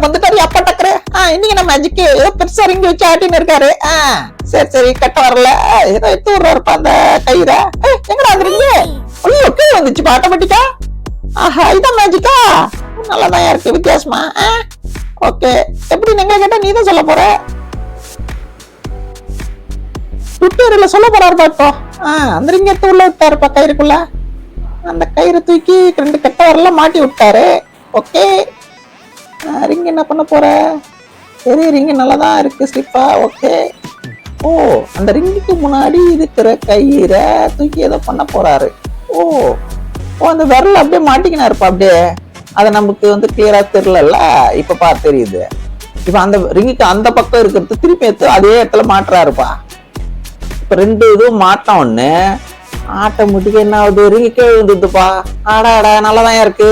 வந்துட்டாரு அப்பா டக்குரு. இன்னைக்கு நம்ம மேஜிக்கு ஏதோ பெருசா ரிங்கி வச்சு ஆட்டின்னு இருக்காரு. சரி கட்ட வரல. ஏதோ எடுத்து விடுறாருப்பா அந்த கயிறை. எங்கடா அந்த ரிங்கு? ஐயோ கீழே வந்துச்சுப்பா ஆட்டோமேட்டிக்கா. ஆஹா இதான் மேஜிக்கா? நல்லாதான் இருக்கு வித்தியாசமா. ஓகே எப்படி எங்களை கேட்டா நீ தான் சொல்ல போற. ட்விட்டர்ல சொல்ல போறாருப்பா இப்போ. அந்த ரிங்க எடுத்து உள்ள விட்டாருப்பா கயிறுக்குள்ள. அந்த கயிறு தூக்கி 2 கட்ட வரல மாட்டி விட்டாரு. ஓகே ரிங் என்ன பண்ண போற? சரி ரிங்கு நல்லாதான் இருக்கு ஸ்லிப்பா. ஓகே அந்த ரிங்குக்கு முன்னாடி இருக்கிற கயிறை தூக்கி ஏதோ பண்ண போறாரு. அந்த விரல் அப்படியே மாட்டிக்கினாருப்பா அப்படியே. அதை நமக்கு கிளியரா தெரியல. இப்ப தெரியுது. இப்ப அந்த ரிங்குக்கு அந்த பக்கம் இருக்கிறது திருப்பி எடுத்து அதே இடத்துல மாட்டுறாருப்பா. இப்ப 2 இதுவும் மாட்டம் ஒண்ணு ஆட்டோமேட்டிக்கா என்ன ஆகுது? ரிங்கு கீழே விழுந்துதுப்பா. ஆடா நல்லாதான் இருக்கு.